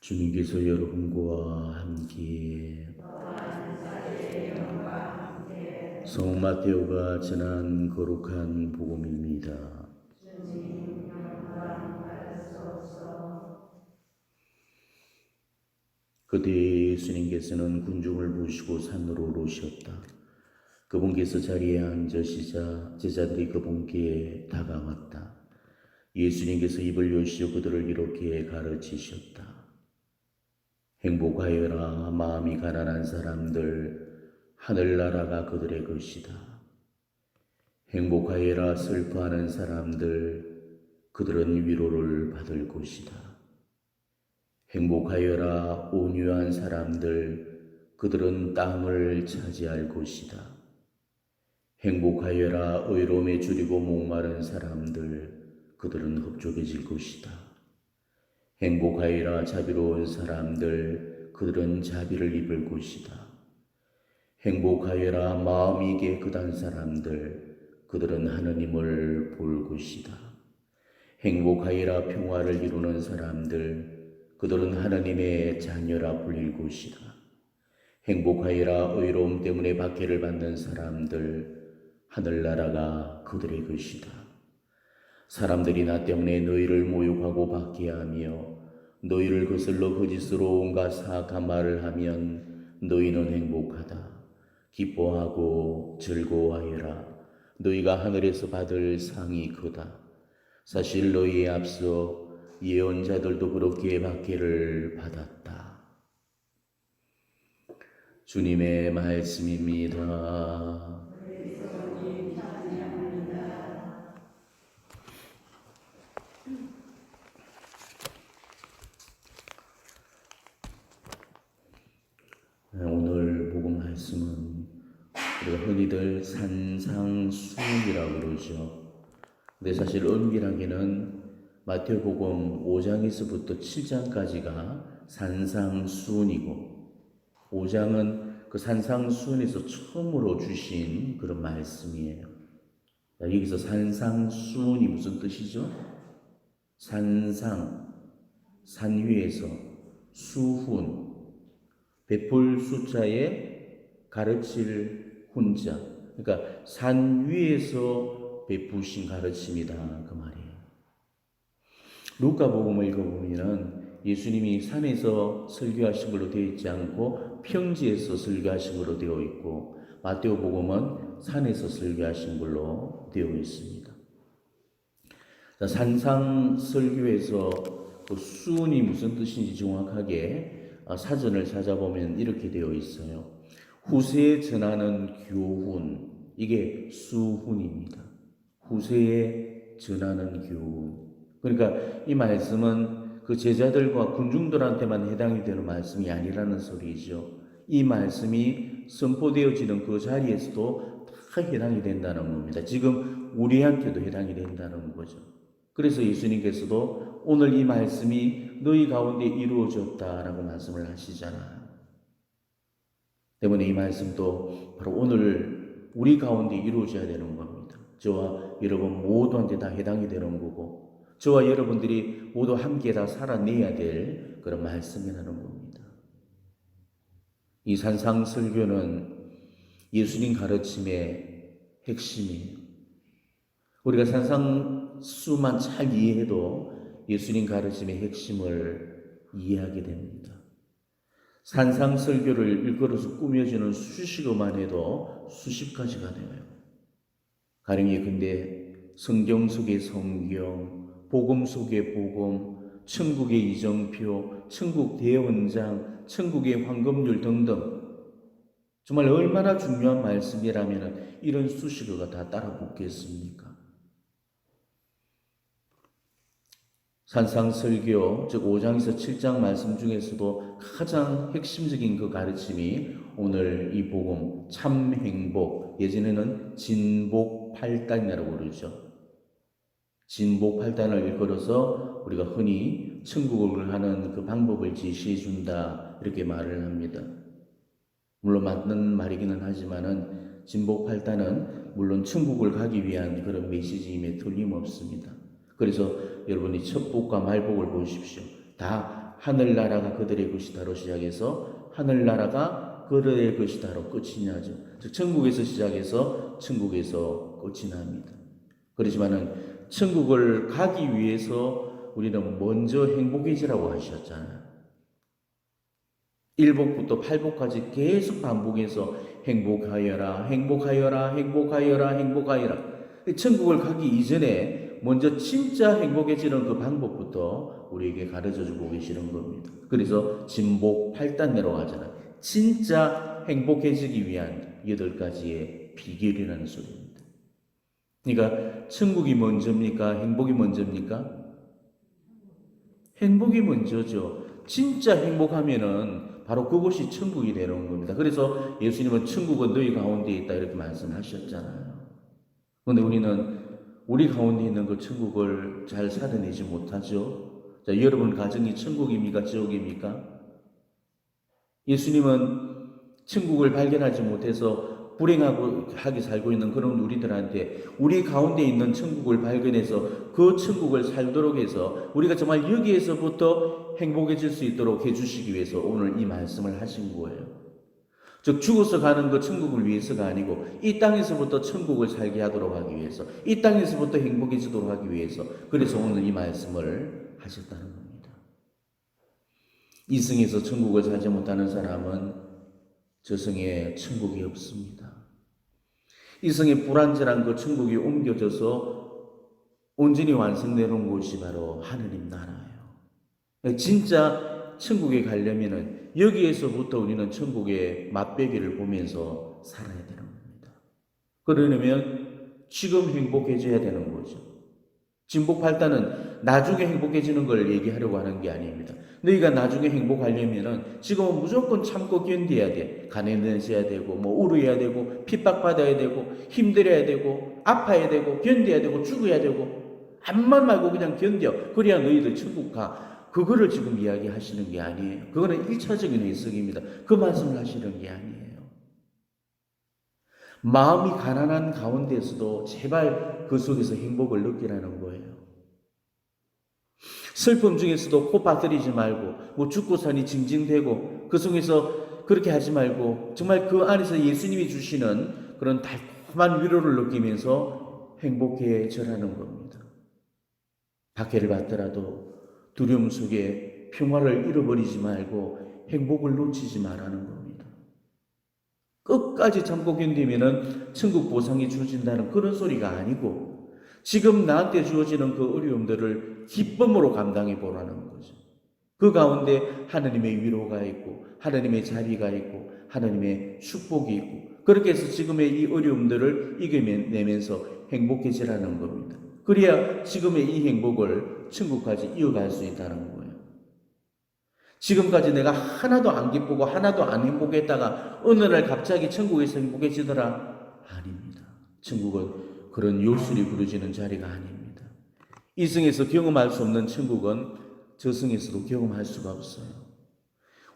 주님께서 여러분과 함께 성모 마테오가 전한 거룩한 복음입니다. 그때 예수님께서는 군중을 모시고 산으로 오르셨다. 그분께서 자리에 앉으시자 제자들이 그분께 다가왔다. 예수님께서 입을 여시어 그들을 이렇게 가르치셨다. 행복하여라 마음이 가난한 사람들, 하늘나라가 그들의 것이다. 행복하여라 슬퍼하는 사람들, 그들은 위로를 받을 것이다. 행복하여라 온유한 사람들, 그들은 땅을 차지할 것이다. 행복하여라 의로움에 줄이고 목마른 사람들, 그들은 흡족해질 것이다. 행복하여라 자비로운 사람들, 그들은 자비를 입을 것이다. 행복하여라 마음이 깨끗한 사람들, 그들은 하느님을 볼 것이다. 행복하여라 평화를 이루는 사람들, 그들은 하느님의 자녀라 불릴 것이다. 행복하여라 의로움 때문에 박해를 받는 사람들, 하늘나라가 그들의 것이다. 사람들이 나 때문에 너희를 모욕하고 박해하며 너희를 거슬러 거짓으로 온갖 사악한 말을 하면 너희는 행복하다. 기뻐하고 즐거워하여라. 너희가 하늘에서 받을 상이 크다. 사실 너희에 앞서 예언자들도 그렇게 박해를 받았다. 주님의 말씀입니다. 오늘 복음 말씀은 우리가 흔히들 산상수훈이라고 그러죠. 근데 사실 엄밀하게는 마태복음 5장에서부터 7장까지가 산상수훈이고 5장은 그 산상수훈에서 처음으로 주신 그런 말씀이에요. 여기서 산상수훈이 무슨 뜻이죠? 산상, 산 위에서, 수훈, 베풀 숫자에 가르칠 훈자. 그러니까 산 위에서 베푸신 가르침이다 그 말이에요. 루카복음을 읽어보면 예수님이 산에서 설교하신 걸로 되어 있지 않고 평지에서 설교하신 걸로 되어 있고 마태복음은 산에서 설교하신 걸로 되어 있습니다. 산상 설교에서 그 수훈이 무슨 뜻인지 정확하게 사전을 찾아보면 이렇게 되어 있어요. 후세에 전하는 교훈, 이게 수훈입니다. 후세에 전하는 교훈. 그러니까 이 말씀은 그 제자들과 군중들한테만 해당이 되는 말씀이 아니라는 소리죠. 이 말씀이 선포되어지는 그 자리에서도 다 해당이 된다는 겁니다. 지금 우리한테도 해당이 된다는 거죠. 그래서 예수님께서도 오늘 이 말씀이 너희 가운데 이루어졌다라고 말씀을 하시잖아요. 때문에 이 말씀도 바로 오늘 우리 가운데 이루어져야 되는 겁니다. 저와 여러분 모두한테 다 해당이 되는 거고 저와 여러분들이 모두 함께 다 살아내야 될 그런 말씀이라는 겁니다. 이 산상설교는 예수님 가르침의 핵심이에요. 우리가 산상수만 잘 이해해도 예수님 가르침의 핵심을 이해하게 됩니다. 산상설교를 일컬어서 꾸며주는 수식어만 해도 수십 가지가 되어요. 가령 근데 성경 속의 성경, 복음 속의 복음, 천국의 이정표, 천국 대원장, 천국의 황금률 등등 정말 얼마나 중요한 말씀이라면 이런 수식어가 다 따라 붙겠습니까? 산상설교, 즉 5장에서 7장 말씀 중에서도 가장 핵심적인 그 가르침이 오늘 이 복음 참 행복, 예전에는 진복팔단이라고 그러죠. 진복팔단을 일컬어서 우리가 흔히 천국을 가는 그 방법을 제시해 준다 이렇게 말을 합니다. 물론 맞는 말이기는 하지만은 진복팔단은 물론 천국을 가기 위한 그런 메시지임에 틀림없습니다. 그래서 여러분이 첫 복과 말복을 보십시오. 다 하늘나라가 그들의 것이다로 시작해서 하늘나라가 그들의 것이다로 끝이 나죠. 즉 천국에서 시작해서 천국에서 끝이 납니다. 그렇지만은 천국을 가기 위해서 우리는 먼저 행복해지라고 하셨잖아요. 1복부터 8복까지 계속 반복해서 행복하여라, 행복하여라, 행복하여라, 행복하여라. 천국을 가기 이전에 먼저 진짜 행복해지는 그 방법부터 우리에게 가르쳐 주고 계시는 겁니다. 그래서 진복 8단 내려가잖아요. 진짜 행복해지기 위한 8가지의 비결이라는 소리입니다. 그러니까 천국이 먼저입니까? 행복이 먼저입니까? 행복이 먼저죠. 진짜 행복하면은 바로 그것이 천국이 되는 겁니다. 그래서 예수님은 천국은 너희 가운데 있다 이렇게 말씀하셨잖아요. 그런데 우리는 우리 가운데 있는 그 천국을 잘 살아내지 못하죠. 자, 여러분 가정이 천국입니까? 지옥입니까? 예수님은 천국을 발견하지 못해서 불행하게 살고 있는 그런 우리들한테 우리 가운데 있는 천국을 발견해서 그 천국을 살도록 해서 우리가 정말 여기에서부터 행복해질 수 있도록 해주시기 위해서 오늘 이 말씀을 하신 거예요. 즉 죽어서 가는 그 천국을 위해서가 아니고 이 땅에서부터 천국을 살게 하도록 하기 위해서, 이 땅에서부터 행복해지도록 하기 위해서, 그래서 오늘 이 말씀을 하셨다는 겁니다. 이승에서 천국을 살지 못하는 사람은 저승에 천국이 없습니다. 이승에 불완전한 그 천국이 옮겨져서 온전히 완성되는 곳이 바로 하느님 나라예요. 진짜 천국에 가려면은 여기에서부터 우리는 천국의 맛배기를 보면서 살아야 되는 겁니다. 그러려면 지금 행복해져야 되는 거죠. 진복 8단은 나중에 행복해지는 걸 얘기하려고 하는 게 아닙니다. 너희가 나중에 행복하려면은 지금은 무조건 참고 견뎌야 돼. 가난해져야 되고, 우려해야 되고, 핍박받아야 되고, 힘들어야 되고, 아파야 되고, 견뎌야 되고, 죽어야 되고, 아무 말 말고 그냥 견뎌. 그래야 너희들 천국 가. 그거를 지금 이야기하시는 게 아니에요. 그거는 1차적인 해석입니다. 그 말씀을 하시는 게 아니에요. 마음이 가난한 가운데서도 제발 그 속에서 행복을 느끼라는 거예요. 슬픔 중에서도 코 빠뜨리지 말고 죽고 사니 징징대고 그 속에서 그렇게 하지 말고 정말 그 안에서 예수님이 주시는 그런 달콤한 위로를 느끼면서 행복해져라는 겁니다. 박해를 받더라도 두려움 속에 평화를 잃어버리지 말고 행복을 놓치지 말라는 겁니다. 끝까지 참고 견디면은 천국 보상이 주어진다는 그런 소리가 아니고 지금 나한테 주어지는 그 어려움들을 기쁨으로 감당해 보라는 거죠. 그 가운데 하나님의 위로가 있고 하나님의 자비가 있고 하나님의 축복이 있고 그렇게 해서 지금의 이 어려움들을 이겨내면서 행복해지라는 겁니다. 그래야 지금의 이 행복을 천국까지 이어갈 수 있다는 거예요. 지금까지 내가 하나도 안 기쁘고 하나도 안 행복했다가 어느 날 갑자기 천국에서 행복해지더라? 아닙니다. 천국은 그런 요술이 부르지는 자리가 아닙니다. 이승에서 경험할 수 없는 천국은 저승에서도 경험할 수가 없어요.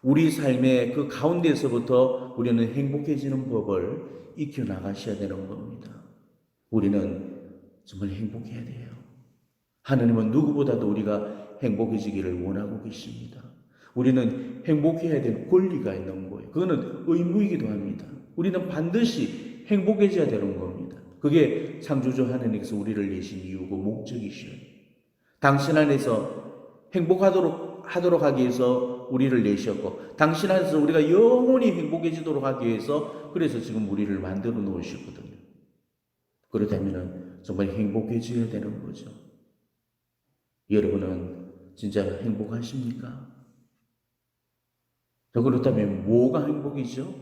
우리 삶의 그 가운데서부터 우리는 행복해지는 법을 익혀나가셔야 되는 겁니다. 우리는 정말 행복해야 돼요. 하나님은 누구보다도 우리가 행복해지기를 원하고 계십니다. 우리는 행복해야 될 권리가 있는 거예요. 그거는 의무이기도 합니다. 우리는 반드시 행복해져야 되는 겁니다. 그게 창조주 하나님께서 우리를 내신 이유고 목적이셔요. 당신 안에서 행복하도록 하기 위해서 우리를 내셨고 당신 안에서 우리가 영원히 행복해지도록 하기 위해서 그래서 지금 우리를 만들어 놓으셨거든요. 그렇다면 정말 행복해져야 되는 거죠. 여러분은 진짜 행복하십니까? 그렇다면 뭐가 행복이죠?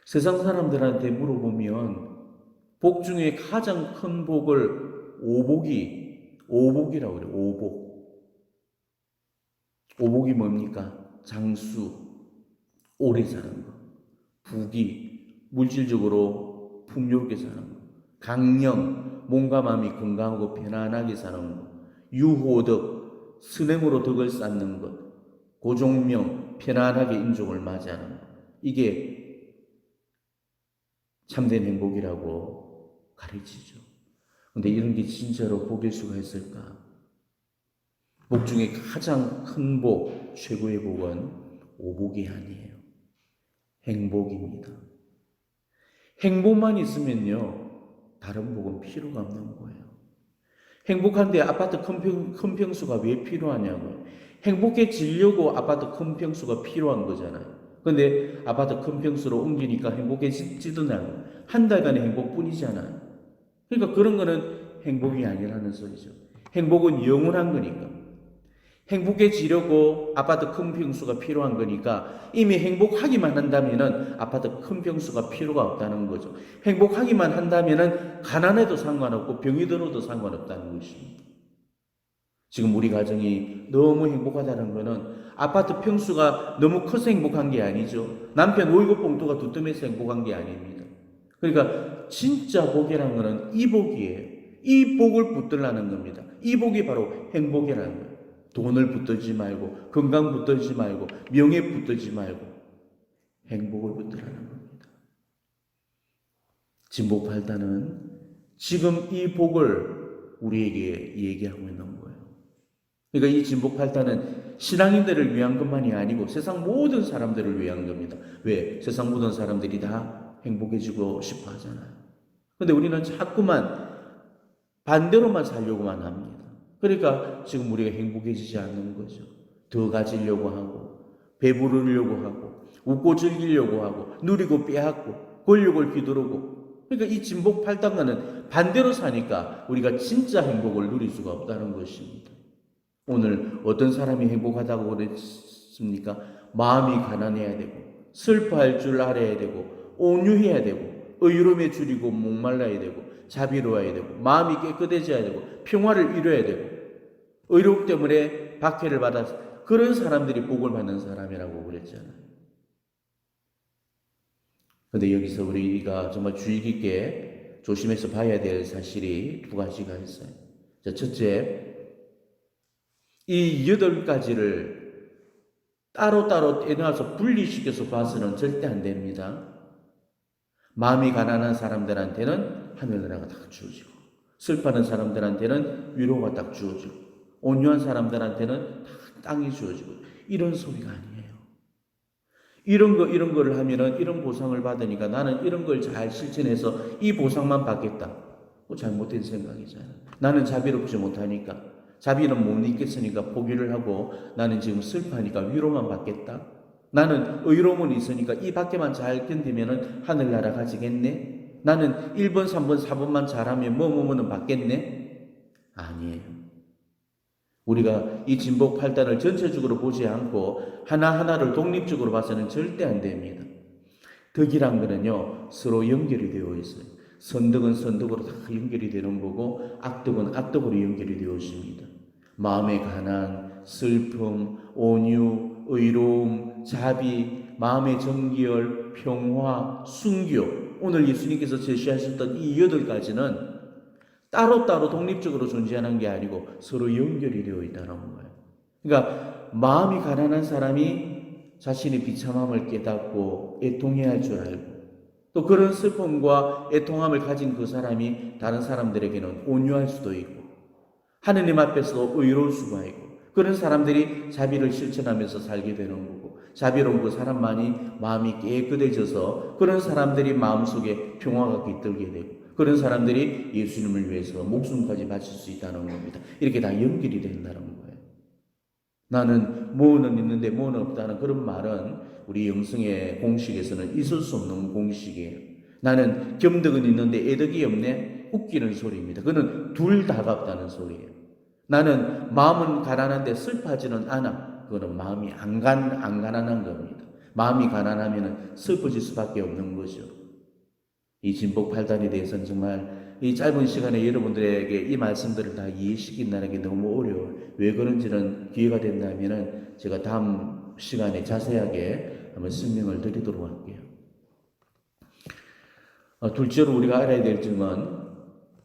세상 사람들한테 물어보면 복 중에 가장 큰 복을 오복이라고 그래요. 오복이 뭡니까? 장수, 오래 사는 거. 부귀, 물질적으로 풍요롭게 사는 거. 강령, 몸과 마음이 건강하고 편안하게 사는 것. 유호덕, 선행으로 덕을 쌓는 것. 고종명, 편안하게 인종을 맞이하는 것. 이게 참된 행복이라고 가르치죠. 근데 이런 게 진짜로 복일 수가 있을까? 복 중에 가장 큰 복, 최고의 복은 오복이 아니에요. 행복입니다. 행복만 있으면요, 다른 복은 필요가 없는 거예요. 행복한데 아파트 큰 평수가 왜 필요하냐고요. 행복해지려고 아파트 큰 평수가 필요한 거잖아요. 근데 아파트 큰 평수로 옮기니까 행복해지지도 않고 한 달간의 행복뿐이잖아요. 그러니까 그런 거는 행복이 아니라는 소리죠. 행복은 영원한 거니까. 행복해지려고 아파트 큰 평수가 필요한 거니까 이미 행복하기만 한다면은 아파트 큰 평수가 필요가 없다는 거죠. 행복하기만 한다면은 가난해도 상관없고 병이 들어도 상관없다는 것입니다. 지금 우리 가정이 너무 행복하다는 거는 아파트 평수가 너무 커서 행복한 게 아니죠. 남편 월급 봉투가 두툼해서 행복한 게 아닙니다. 그러니까 진짜 복이라는 거는 이 복이에요. 이 복을 붙들라는 겁니다. 이 복이 바로 행복이라는 거예요. 돈을 붙들지 말고, 건강 붙들지 말고, 명예 붙들지 말고, 행복을 붙들라는 겁니다. 진복 8단은 지금 이 복을 우리에게 얘기하고 있는 거예요. 그러니까 이 진복 8단은 신앙인들을 위한 것만이 아니고 세상 모든 사람들을 위한 겁니다. 왜? 세상 모든 사람들이 다 행복해지고 싶어 하잖아요. 근데 우리는 자꾸만 반대로만 살려고만 합니다. 그러니까 지금 우리가 행복해지지 않는 거죠. 더 가지려고 하고, 배부르려고 하고, 웃고 즐기려고 하고, 누리고 빼앗고, 권력을 휘두르고. 그러니까 이 진복 8단과는 반대로 사니까 우리가 진짜 행복을 누릴 수가 없다는 것입니다. 오늘 어떤 사람이 행복하다고 그랬습니까? 마음이 가난해야 되고, 슬퍼할 줄 알아야 되고, 온유해야 되고, 의로움에 줄이고 목말라야 되고, 자비로워야 되고, 마음이 깨끗해져야 되고, 평화를 이뤄야 되고, 의로움 때문에 박해를 받아서 그런 사람들이 복을 받는 사람이라고 그랬잖아요. 그런데 여기서 우리가 정말 주의 깊게 조심해서 봐야 될 사실이 두 가지가 있어요. 자, 첫째, 이 8가지를 따로따로 떼놔서 분리시켜서 봐서는 절대 안 됩니다. 마음이 가난한 사람들한테는 하늘나라가 딱 주어지고, 슬퍼하는 사람들한테는 위로가 딱 주어지고, 온유한 사람들한테는 다 땅이 주어지고, 이런 소리가 아니에요. 이런 거를 하면은 이런 보상을 받으니까 나는 이런 걸 잘 실천해서 이 보상만 받겠다. 잘못된 생각이잖아. 나는 자비롭지 못하니까, 자비는 못 잊겠으니까 포기를 하고, 나는 지금 슬퍼하니까 위로만 받겠다. 나는 의로움은 있으니까 이 밖에만 잘 견디면은 하늘나라 가지겠네. 나는 1번, 3번, 4번만 잘하면 뭐는 받겠네. 아니에요. 우리가 이 진복 8단을 전체적으로 보지 않고 하나하나를 독립적으로 봐서는 절대 안 됩니다. 덕이란 거는요, 서로 연결이 되어 있어요. 선덕은 선덕으로 다 연결이 되는 거고, 악덕은 악덕으로 연결이 되어 있습니다. 마음의 가난, 슬픔, 온유, 의로움, 자비, 마음의 정결, 평화, 순교, 오늘 예수님께서 제시하셨던 이 8가지는 따로따로 독립적으로 존재하는 게 아니고 서로 연결이 되어 있다는 거예요. 그러니까 마음이 가난한 사람이 자신의 비참함을 깨닫고 애통해야 할 줄 알고, 또 그런 슬픔과 애통함을 가진 그 사람이 다른 사람들에게는 온유할 수도 있고, 하느님 앞에서 의로울 수가 있고, 그런 사람들이 자비를 실천하면서 살게 되는 거고, 자비로운 그 사람만이 마음이 깨끗해져서 그런 사람들이 마음속에 평화가 깃들게 되고, 그런 사람들이 예수님을 위해서 목숨까지 바칠 수 있다는 겁니다. 이렇게 다 연결이 된다는 거예요. 나는 뭐는 있는데 뭐는 없다는 그런 말은 우리 영성의 공식에서는 있을 수 없는 공식이에요. 나는 겸덕은 있는데 애덕이 없네? 웃기는 소리입니다. 그건 둘 다가 없다는 소리예요. 나는 마음은 가난한데 슬퍼하지는 않아. 그거는 마음이 안 가난한 겁니다. 마음이 가난하면 슬퍼질 수밖에 없는 거죠. 이 진복 8단에 대해서는 정말 이 짧은 시간에 여러분들에게 이 말씀들을 다 이해시킨다는 게 너무 어려워요. 왜 그런지는 기회가 된다면 제가 다음 시간에 자세하게 한번 설명을 드리도록 할게요. 둘째로 우리가 알아야 될 점은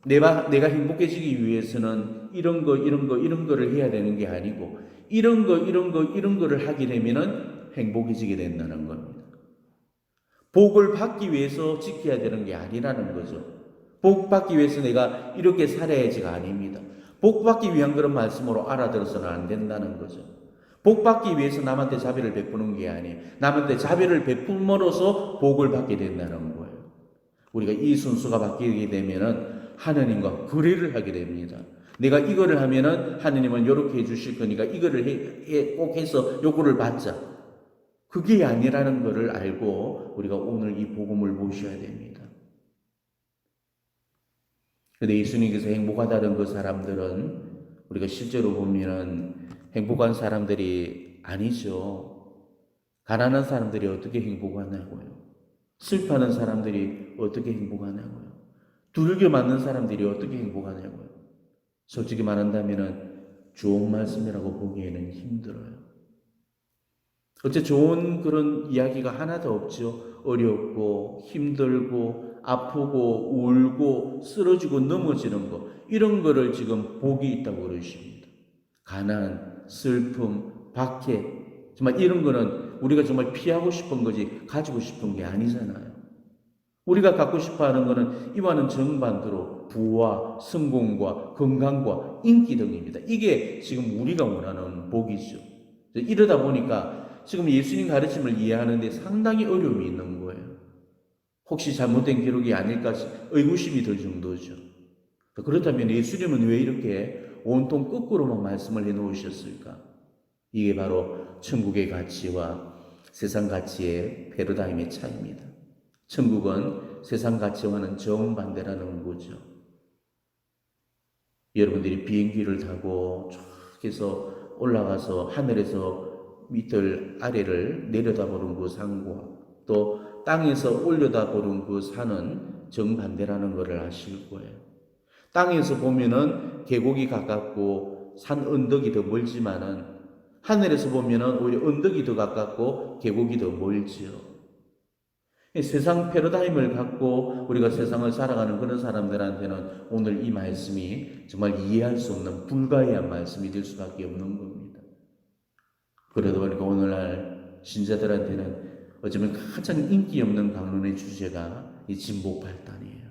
내가 행복해지기 위해서는 이런 거를 해야 되는 게 아니고 이런 거를 하게 되면은 행복해지게 된다는 겁니다. 복을 받기 위해서 지켜야 되는 게 아니라는 거죠. 복 받기 위해서 내가 이렇게 살아야지가 아닙니다. 복받기 위한 그런 말씀으로 알아들어서는 안 된다는 거죠. 복받기 위해서 남한테 자비를 베푸는 게 아니에요. 남한테 자비를 베품으로써 복을 받게 된다는 거예요. 우리가 이 순수가 바뀌게 되면은 하느님과 거래를 하게 됩니다. 내가 이거를 하면은 하느님은 이렇게 해주실 거니까 이거를 꼭 해서 요거를 받자. 그게 아니라는 것을 알고 우리가 오늘 이 복음을 보셔야 됩니다. 그런데 예수님께서 행복하다는 그 사람들은 우리가 실제로 보면은 행복한 사람들이 아니죠. 가난한 사람들이 어떻게 행복하냐고요. 슬퍼하는 사람들이 어떻게 행복하냐고요. 두들겨 맞는 사람들이 어떻게 행복하냐고요. 솔직히 말한다면은 좋은 말씀이라고 보기에는 힘들어요. 어째 좋은 그런 이야기가 하나도 없죠. 어렵고 힘들고 아프고 울고 쓰러지고 넘어지는 거, 이런 거를 지금 복이 있다고 그러십니다. 가난, 슬픔, 박해, 정말 이런 거는 우리가 정말 피하고 싶은 거지 가지고 싶은 게 아니잖아요. 우리가 갖고 싶어 하는 거는 이와는 정반대로 부와 성공과 건강과 인기 등입니다. 이게 지금 우리가 원하는 복이죠. 이러다 보니까 지금 예수님 가르침을 이해하는데 상당히 어려움이 있는 거예요. 혹시 잘못된 기록이 아닐까 의구심이 들 정도죠. 그렇다면 예수님은 왜 이렇게 온통 거꾸로만 말씀을 해놓으셨을까? 이게 바로 천국의 가치와 세상 가치의 패러다임의 차이입니다. 천국은 세상 가치와는 정반대라는 거죠. 여러분들이 비행기를 타고 쫙 해서 올라가서 하늘에서 밑을 아래를 내려다보는 그 산과 또 땅에서 올려다보는 그 산은 정반대라는 것을 아실 거예요. 땅에서 보면은 계곡이 가깝고 산 언덕이 더 멀지만은 하늘에서 보면은 오히려 언덕이 더 가깝고 계곡이 더 멀지요. 세상 패러다임을 갖고 우리가 세상을 살아가는 그런 사람들한테는 오늘 이 말씀이 정말 이해할 수 없는 불가이한 말씀이 될 수밖에 없는 겁니다. 그러다 보니까 오늘날 신자들한테는 어쩌면 가장 인기 없는 강론의 주제가 이 진보 발단이에요.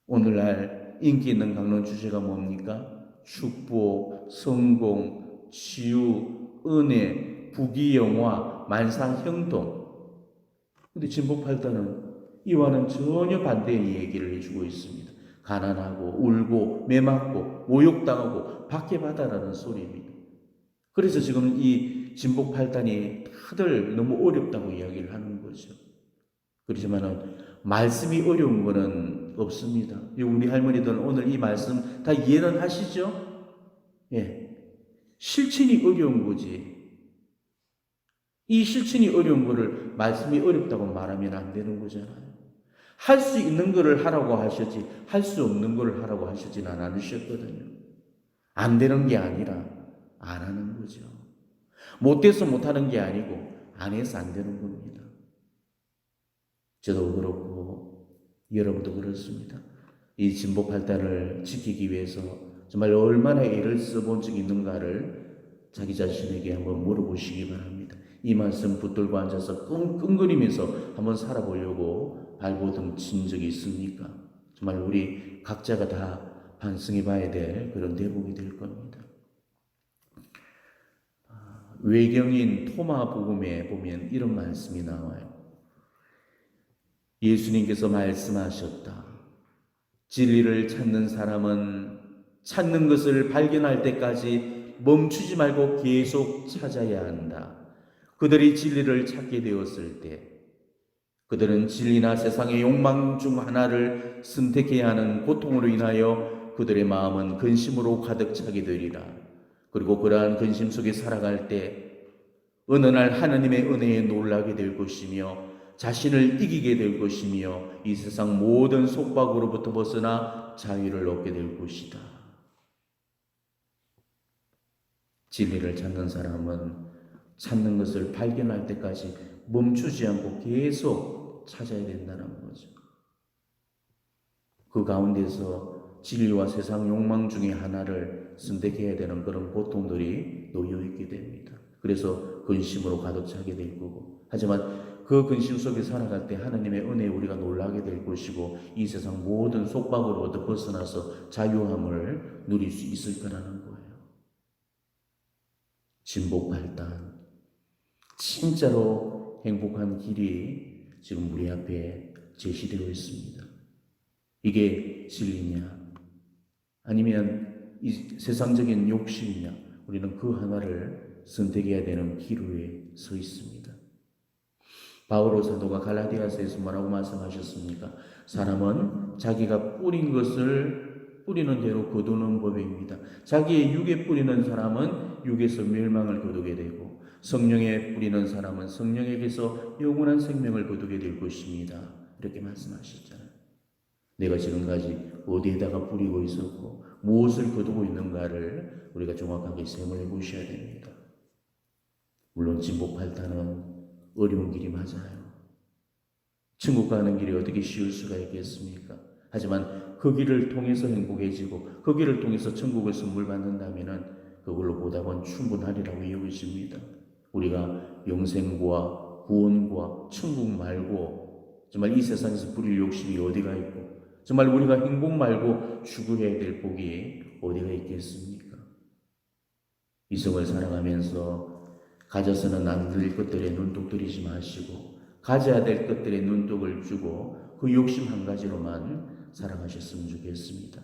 오늘날 인기 있는 강론 주제가 뭡니까? 축복, 성공, 치유, 은혜, 부귀영화, 만상형통. 근데 진보팔단은 이와는 전혀 반대의 얘기를 해주고 있습니다. 가난하고 울고 매맞고 모욕당하고 박해받아라는 소리입니다. 그래서 지금 이 진보팔단이 다들 너무 어렵다고 이야기를 하는 거죠. 그렇지만은 말씀이 어려운 거는 없습니다. 우리 할머니들 오늘 이 말씀 다 이해는 하시죠? 예. 실천이 어려운 거지. 이 실천이 어려운 거를 말씀이 어렵다고 말하면 안 되는 거잖아요. 할 수 있는 거를 하라고 하셨지 할 수 없는 거를 하라고 하시진 않으셨거든요. 안 되는 게 아니라 안 하는 거죠. 못돼서 못하는 게 아니고 안 해서 안 되는 겁니다. 저도 그렇고 여러분도 그렇습니다. 이 진보 발달을 지키기 위해서 정말 얼마나 애를 써본 적이 있는가를 자기 자신에게 한번 물어보시기 바랍니다. 이 말씀 붙들고 앉아서 끙끙거리면서 한번 살아보려고 발버둥 친 적이 있습니까? 정말 우리 각자가 다 반성해 봐야 될 그런 대목이 될 겁니다. 외경인 토마 복음에 보면 이런 말씀이 나와요. 예수님께서 말씀하셨다. 진리를 찾는 사람은 찾는 것을 발견할 때까지 멈추지 말고 계속 찾아야 한다. 그들이 진리를 찾게 되었을 때 그들은 진리나 세상의 욕망 중 하나를 선택해야 하는 고통으로 인하여 그들의 마음은 근심으로 가득 차게 되리라. 그리고 그러한 근심 속에 살아갈 때 어느 날 하나님의 은혜에 놀라게 될 것이며 자신을 이기게 될 것이며 이 세상 모든 속박으로부터 벗어나 자유를 얻게 될 것이다. 진리를 찾는 사람은 찾는 것을 발견할 때까지 멈추지 않고 계속 찾아야 된다는 거죠. 그 가운데서 진리와 세상 욕망 중에 하나를 선택해야 되는 그런 고통들이 놓여 있게 됩니다. 그래서 근심으로 가득 차게 될 거고. 하지만 그 근심 속에 살아갈 때 하나님의 은혜에 우리가 놀라게 될 것이고 이 세상 모든 속박으로부터 벗어나서 자유함을 누릴 수 있을 거라는 거예요. 진복 발단. 진짜로 행복한 길이 지금 우리 앞에 제시되어 있습니다. 이게 진리냐? 아니면 이 세상적인 욕심이냐? 우리는 그 하나를 선택해야 되는 기로에 서 있습니다. 바오로 사도가 갈라디아서에서 뭐라고 말씀하셨습니까? 사람은 자기가 뿌린 것을 뿌리는 대로 거두는 법입니다. 자기의 육에 뿌리는 사람은 육에서 멸망을 거두게 되고 성령에 뿌리는 사람은 성령에게서 영원한 생명을 거두게 될 것입니다. 이렇게 말씀하셨잖아요. 내가 지금까지 어디에다가 뿌리고 있었고 무엇을 거두고 있는가를 우리가 정확하게 생각해 보셔야 됩니다. 물론 진복팔단은 어려운 길이 맞아요. 천국 가는 길이 어떻게 쉬울 수가 있겠습니까? 하지만 그 길을 통해서 행복해지고 그 길을 통해서 천국을 선물 받는다면 그걸로 보답은 충분하리라고 여기십니다. 우리가 영생과 구원과 천국 말고 정말 이 세상에서 부릴 욕심이 어디가 있고 정말 우리가 행복 말고 추구해야 될 복이 어디가 있겠습니까? 이 생을 살아가면서 가져서는 안 될 것들에 눈독 들이지 마시고 가져야 될 것들에 눈독을 주고 그 욕심 한 가지로만 살아가셨으면 좋겠습니다.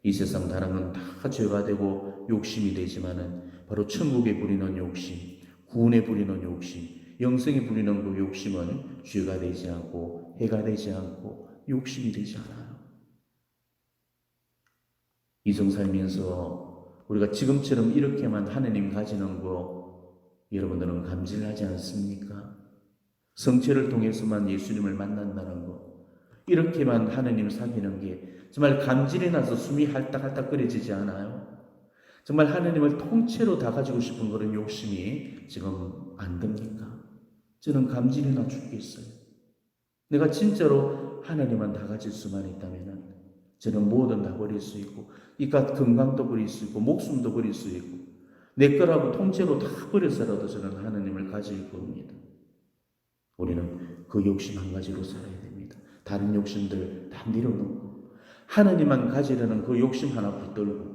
이 세상 다른 건 다 죄가 되고 욕심이 되지만은 바로 천국에 부리는 욕심, 구원에 부리는 욕심, 영생에 부리는 그 욕심은 죄가 되지 않고 해가 되지 않고 욕심이 되지 않아요. 이성 살면서 우리가 지금처럼 이렇게만 하느님 가지는 거 여러분들은 감질하지 않습니까? 성체를 통해서만 예수님을 만난다는 거, 이렇게만 하느님 사귀는 게 정말 감질이 나서 숨이 할딱할딱 끓여지지 않아요? 정말 하느님을 통째로 다 가지고 싶은 그런 욕심이 지금 안 듭니까? 저는 감질이 나 죽겠어요. 내가 진짜로 하나님만 다 가질 수만 있다면 저는 뭐든 다 버릴 수 있고 이깟 건강도 버릴 수 있고 목숨도 버릴 수 있고 내 거라고 통째로 다 버려서라도 저는 하나님을 가질 겁니다. 우리는 그 욕심 한 가지로 살아야 됩니다. 다른 욕심들 다 내려놓고 하나님만 가지려는 그 욕심 하나 붙들고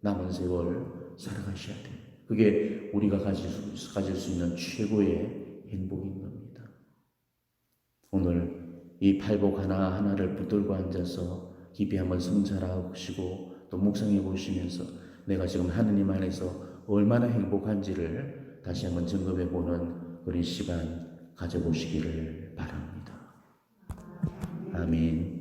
남은 세월 살아가셔야 돼요. 그게 우리가 가질 수 있는 최고의 행복인 겁니다. 오늘 이 팔복 하나하나를 붙들고 앉아서 깊이 한번 성찰하시고 또 묵상해 보시면서 내가 지금 하느님 안에서 얼마나 행복한지를 다시 한번 점검해 보는 그런 시간 가져보시기를 바랍니다. 아멘.